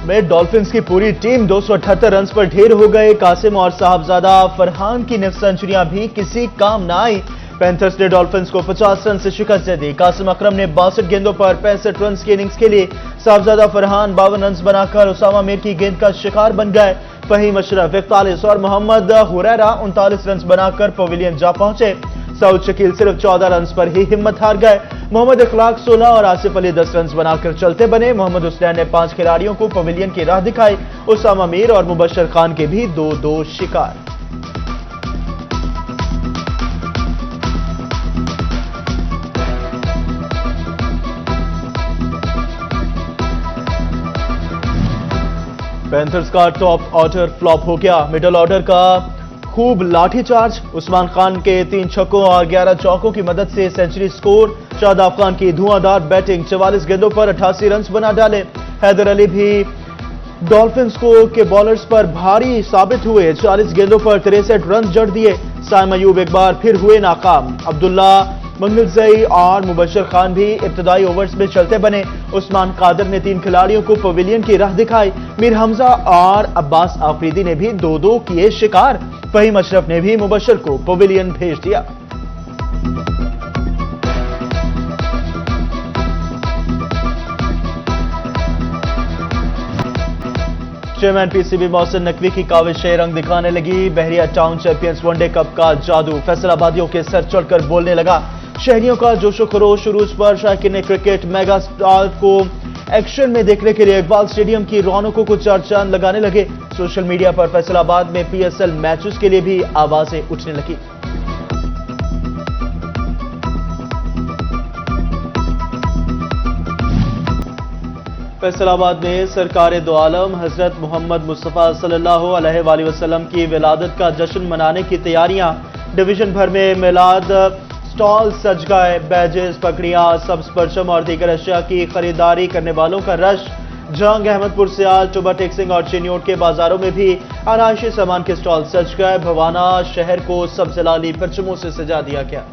में डॉल्फिन्स की पूरी टीम 278 रन पर ढेर हो गए। कासिम और साहबजादा फरहान की निफ्स सेंचुरियां भी किसी काम न आई। पैंथर्स ने डॉल्फिन्स को 50 रन से शिकस्त दे दी। कासिम अकरम ने 62 गेंदों पर 65 रन की इनिंग्स के लिए साहबजादा फरहान 52 रन बनाकर उसामा मीर की गेंद का शिकार बन गए। फहीम अशरफ 41 और मोहम्मद हुरैरा 39 रन बनाकर पवेलियन जा पहुंचे। सऊद शकील सिर्फ 14 रन पर ही हिम्मत हार गए। मोहम्मद इखलाक 16 और आसिफ अली 10 रन बनाकर चलते बने। मोहम्मद हुसैन ने 5 खिलाड़ियों को पवेलियन की राह दिखाई। उसामा मीर और मुबशर खान के भी 2-2 शिकार। पैंथर्स का टॉप ऑर्डर फ्लॉप हो गया। मिडिल ऑर्डर का खूब लाठीचार्ज। उस्मान खान के 3 छक्कों और 11 चौकों की मदद से सेंचुरी स्कोर। शादाब खान की धुआंधार बैटिंग 44 गेंदों पर 88 रन बना डाले। हैदर अली भी डॉल्फिन्स के बॉलर्स पर भारी साबित हुए। 40 गेंदों पर 63 रन जड़ दिए। साइम अयूब एक बार फिर हुए नाकाम। अब्दुल्ला मंगलजई और मुबशर खान भी इब्तदाई ओवर्स में चलते बने। उस्मान कादर ने 3 खिलाड़ियों को पवेलियन की राह दिखाई। मीर हमजा और अब्बास आफरीदी ने भी 2-2 किए शिकार। फहीम अशरफ ने भी मुबशर को पवेलियन भेज दिया। चेयरमैन पीसीबी मोहसिन नकवी की काविशें रंग दिखाने लगी। बहरिया टाउन चैंपियंस वनडे कप का जादू फैसलाबादियों के सर चढ़कर बोलने लगा। शहरियों का जोशो खरोश उरूज पर शाकिर ने क्रिकेट मेगा स्टार को एक्शन में देखने के लिए इकबाल स्टेडियम की रौनकों को चार चांद लगाने लगे। सोशल मीडिया पर फैसलाबाद में पीएसएल मैचेस के लिए भी आवाजें उठने लगी। फैसलाबाद में सरकार दो आलम हजरत मोहम्मद मुस्तफ़ा सल्लल्लाहु अलैहि वसल्लम की विलादत का जश्न मनाने की तैयारियां। डिवीजन भर में मिलाद स्टॉल सज गए। बैजेस, पगड़ियां, सब्ज परचम और दीगर अशिया की खरीदारी करने वालों का रश। जंग, अहमदपुर, सियाल, टोबा टेक्सिंग और चिन्योट के बाजारों में भी आराइशी सामान के स्टॉल सज गए। भवाना शहर को सब्ज लाली परचमों से सजा दिया गया।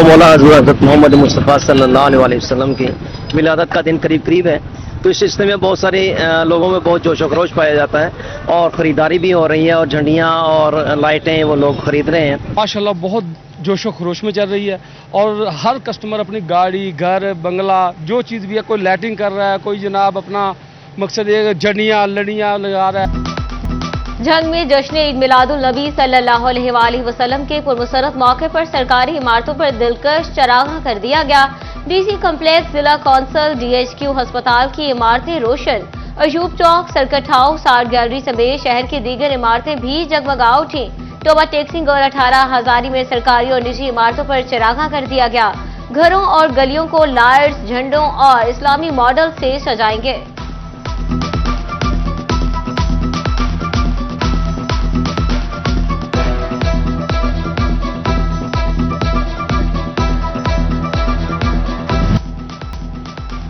मौला हज़रत मोहम्मद मुस्तफ़ा सल्लल्लाहु अलैहि वसल्लम की मिलादत का दिन करीब करीब है, तो इस सिलसिले में बहुत सारे लोगों में बहुत जोश खरोश पाया जाता है और ख़रीदारी भी हो रही है और झंडियाँ और लाइटें वो लोग खरीद रहे हैं। माशाल्लाह बहुत जोशो खरोश में चल रही है और हर कस्टमर अपनी गाड़ी, घर, बंगला जो चीज़ भी है, कोई लाइटिंग कर रहा है, कोई जनाब अपना मकसद ये झंडियाँ लड़ियाँ लगा रहा है। जंग में जश्न ईद मिलादुल नबी सल्लल्लाहु अलैहि वसल्लम के पुरमसरत मौके पर सरकारी इमारतों पर दिलकश चरागा कर दिया गया। डीसी कम्प्लेक्स, जिला कौंसल, डीएचक्यू अस्पताल की इमारतें रोशन। अयूब चौक, सर्किट हाउस, आर्ट गैलरी समेत शहर की दीगर इमारतें भी जगमगा उठी। टोबा टेक्सिंग और 18 हजारी में सरकारी और निजी इमारतों पर चरागा कर दिया गया। घरों और गलियों को लाइट्स, झंडों और इस्लामी मॉडल से सजाएंगे।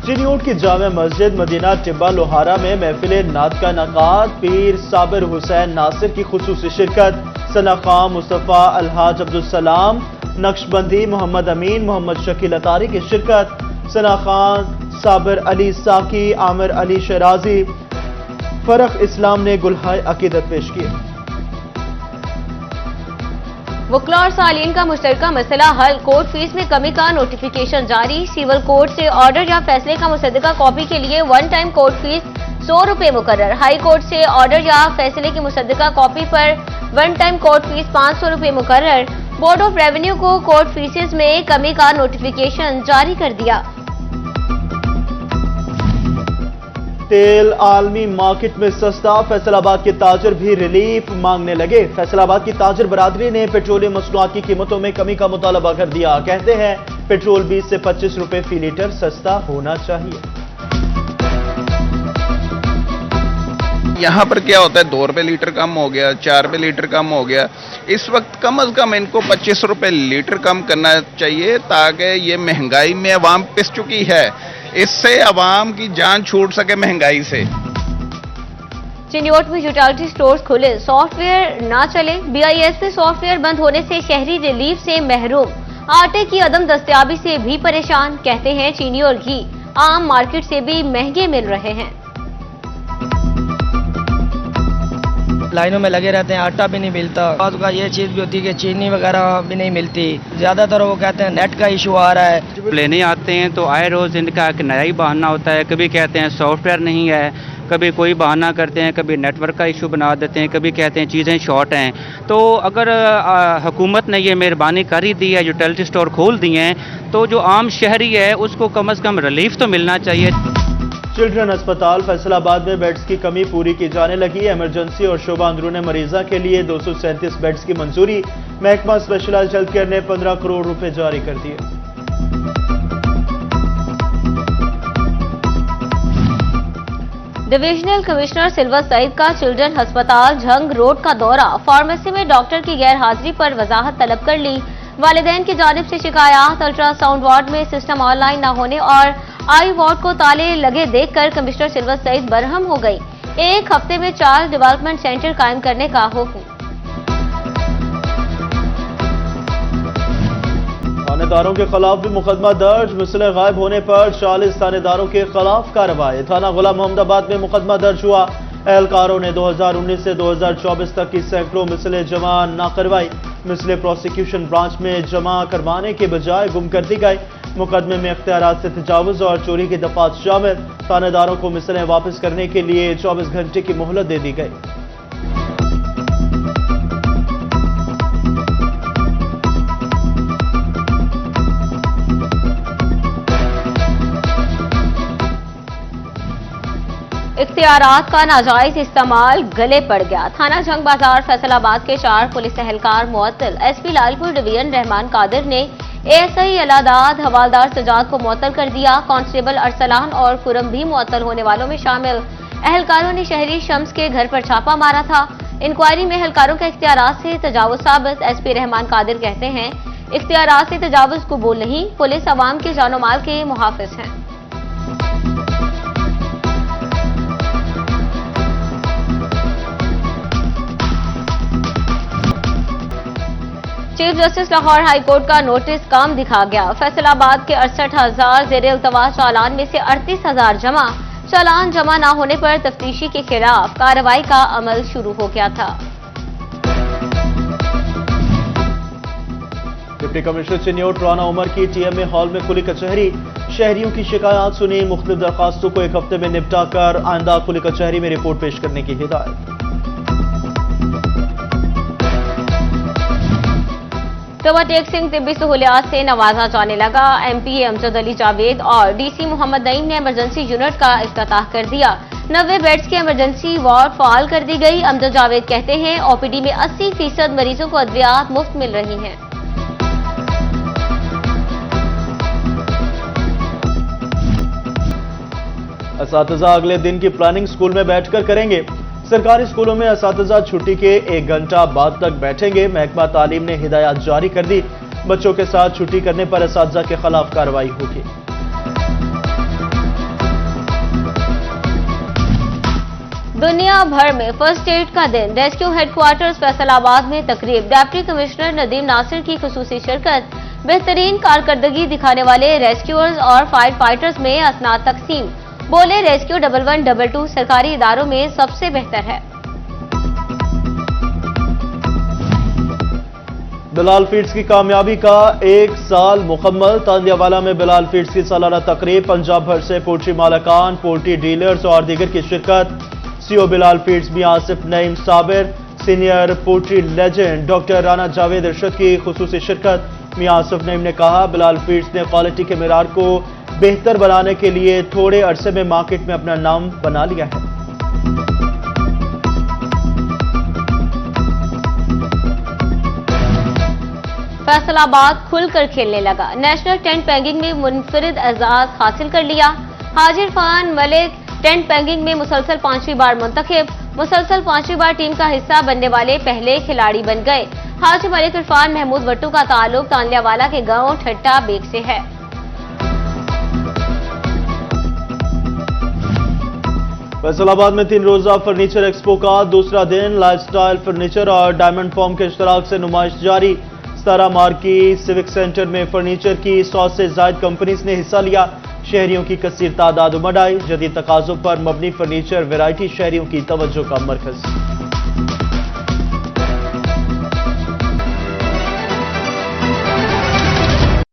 चिन्योट की जामे मस्जिद मदीना टिब्बा लोहारा में महफिल नात का इनेकाद। पीर साबिर हुसैन नासिर की खुसूसी शिरकत। सना खां, मुस्तफ़ा, अलहाज अब्दुल सलाम नक्शबंदी, मोहम्मद अमीन, मोहम्मद शकील अतारी की शिरकत। सना खान, साबिर अली साकी, आमिर अली शराजी, फरख इस्लाम ने गुलहाय अकीदत पेश किए। वकला और सालीन का मुश्तरका मसला हल। कोर्ट फीस में कमी का नोटिफिकेशन जारी। सिविल कोर्ट से ऑर्डर या फैसले का मुसद्दका कॉपी के लिए वन टाइम कोर्ट फीस 100 रुपए मुकर्रर। हाई कोर्ट से ऑर्डर या फैसले की मुसद्दका कॉपी पर वन टाइम कोर्ट फीस 500 रुपए मुकर्रर। बोर्ड ऑफ रेवेन्यू को कोर्ट फीसेस में कमी का नोटिफिकेशन जारी कर दिया। तेल आलमी मार्केट में सस्ता। फैसलाबाद के ताजर भी रिलीफ मांगने लगे। फैसलाबाद की ताजर बरादरी ने पेट्रोलियम मसनूआत की कीमतों में कमी का मुतालबा कर दिया। कहते हैं पेट्रोल 20 से 25 रुपए फी लीटर सस्ता होना चाहिए। यहाँ पर क्या होता है, 2 रुपए लीटर कम हो गया, 4 रुपए लीटर कम हो गया। इस वक्त कम अज कम इनको 25 रुपए लीटर कम करना चाहिए ताकि ये महंगाई में अवाम पिस चुकी है, इससे अवाम की जान छूट सके महंगाई से। चिन्योट में यूटिलिटी स्टोर्स खुले, सॉफ्टवेयर ना चले। बीआईएसपी सॉफ्टवेयर बंद होने से शहरी रिलीफ से महरूम। आटे की अदम दस्तयाबी से भी परेशान, कहते हैं चीनी और घी। आम मार्केट से भी महंगे मिल रहे हैं। लाइनों में लगे रहते हैं, आटा भी नहीं मिलता। बाद का ये चीज़ भी होती है कि चीनी वगैरह भी नहीं मिलती। ज़्यादातर वो कहते हैं नेट का इशू आ रहा है। लेने आते हैं तो आए रोज़ इनका एक नया ही बहाना होता है। कभी कहते हैं सॉफ्टवेयर नहीं है, कभी कोई बहाना करते हैं, कभी नेटवर्क का इशू बना देते हैं, कभी कहते हैं चीज़ें शॉर्ट हैं। तो अगर हुकूमत ने ये मेहरबानी कर ही दी है, यूटिलिटी स्टोर खोल दिए हैं, तो जो आम शहरी है उसको कम से कम रिलीफ तो मिलना चाहिए। चिल्ड्रन अस्पताल फैसलाबाद में बेड्स की कमी पूरी की जाने लगी। इमरजेंसी और शोबा अंदरून मरीजा के लिए 237 बेड्स की मंजूरी। महकमा स्पेशलाइज्ड हेल्थ केयर ने 15 करोड़ रुपए जारी कर दिए। डिविजनल कमिश्नर सिल्वर सईद का चिल्ड्रन अस्पताल झंग रोड का दौरा। फार्मेसी में डॉक्टर की गैर हाजिरी पर वजाहत तलब कर ली। वालिदैन की जानिब से शिकायत, अल्ट्रासाउंड वार्ड में सिस्टम ऑनलाइन न होने और आई वार्ड को ताले लगे देखकर कमिश्नर सिल्वर सईद बरहम हो गई। एक हफ्ते में 4 डेवलपमेंट सेंटर कायम करने का हुक्म। थानेदारों के खिलाफ भी मुकदमा दर्ज। मिसले गायब होने पर 40 थानेदारों के खिलाफ कार्रवाई। थाना गुलाम मोहम्मदाबाद में मुकदमा दर्ज हुआ। एहलकारों ने 2019 से 2024 तक की सैकड़ों मिसले जमा न करवाई। मिसले प्रोसिक्यूशन ब्रांच में जमा करवाने के बजाय गुम कर दी गई। मुकदमे में इख्तियारात से तजावुज और चोरी की दफात शामिल। थानेदारों को मिसलें वापस करने के लिए 24 घंटे की मोहलत दे दी गई। इख्तियारात का नाजायज इस्तेमाल गले पड़ गया। थाना जंग बाजार फैसलाबाद के 4 पुलिस एहलकार मुअत्तल। एसपी लालपुर डिवीजन रहमान कादिर ने एएसआई अलादाद हवालदार सजाद को मुअत्तल कर दिया। कांस्टेबल अरसलान और खुरम भी मुअत्तल होने वालों में शामिल। एहलकारों ने शहरी शम्स के घर पर छापा मारा था। इंक्वायरी में एहलकारों के इख्तियारात से तजावुज साबित। एसपी रहमान कादिर कहते हैं, इख्तियारात से तजावुज कबूल नहीं। पुलिस अवाम के जानो माल के मुहाफिज हैं। Chief justice Lahore high court का नोटिस कम दिखा गया। फैसलाबाद के 68,000 जेर इल्तवा चालान में से 38,000 जमा। चालान जमा न होने पर तफ्तीशी के खिलाफ कार्रवाई का अमल शुरू हो गया था। डिप्टी कमिश्नर चिन्योट राना उमर की टीएमए हॉल में खुली कचहरी। शहरियों की शिकायत सुनी। मुख्तलिफ दरखास्तों को एक हफ्ते में निपटा कर आइंदा खुली कचहरी में रिपोर्ट पेश करने की हिदायत। ओवरटेक्सिंग तिब्बी सहूलियात से नवाजा जाने लगा। एमपी अमजद अली जावेद और डीसी मोहम्मद नईम ने इमरजेंसी यूनिट का इफ्तिताह कर दिया। 90 बेड्स की इमरजेंसी वार्ड फाल कर दी गई। अमजद जावेद कहते हैं, ओपीडी में 80% मरीजों को अद्वियात मुफ्त मिल रही हैं। असातिज़ा अगले दिन की प्लानिंग स्कूल में बैठकर करेंगे। सरकारी स्कूलों में असातिज़ा छुट्टी के 1 घंटा बाद तक बैठेंगे। महकमा तालीम ने हिदायत जारी कर दी। बच्चों के साथ छुट्टी करने पर असातिज़ा के खिलाफ कार्रवाई होगी। दुनिया भर में फर्स्ट एड का दिन। रेस्क्यू हेडक्वार्टर्स फैसलाबाद में तकरीब। डिप्टी कमिश्नर नदीम नासिर की खुसूसी शिरकत। बेहतरीन कारकर्दगी दिखाने वाले रेस्क्यूअर्स और फायर फाइटर्स में असनाद तकसीम। बोले, रेस्क्यू 1112 सरकारी इदारों में सबसे बेहतर है। बिलाल फीड्स की कामयाबी का 1 साल मुकम्मल। तांदियावाला में बिलाल फीड्स की सालाना तकरीब। पंजाब भर से पोल्ट्री मालकान, पोल्ट्री डीलर्स और दीगर की शिरकत। सीओ बिलाल फीड्स मियां Asif Naeem Sabir, senior poultry legend doctor Rana Javed Irshad की खुसूसी शिरकत। मियां आसिफ नईम ने कहा, बिलाल फीड्स ने क्वालिटी के मेयार को बेहतर बनाने के लिए थोड़े अरसे में मार्केट में अपना नाम बना लिया है। फैसलाबाद खुलकर खेलने लगा। नेशनल टेंट पेंगिंग में मुनफरिद एजाज हासिल कर लिया। हाजिर खान मलिक टेंट पेंगिंग में मुसलसल 5वीं बार मुंतखब। मुसलसल 5वीं बार टीम का हिस्सा बनने वाले पहले खिलाड़ी बन गए। हाजी मलिक इरफान महमूद वट्टू का ताल्लुक तांदियावाला के गांव ठट्टा बेग से है। फैसलाबाद में 3 रोजा फर्नीचर एक्सपो का दूसरा दिन। लाइफस्टाइल फर्नीचर और डायमंड फॉर्म के इश्तराक से नुमाइश जारी। 17 मार्च की सिविक सेंटर में फर्नीचर की 100 से ज्यादा कंपनीज ने हिस्सा लिया। शहरियों की कसीर तादाद उमड़ आई। जदीद तकाजों पर मबनी फर्नीचर वैरायटी शहरियों की तवज्जो का मरकज।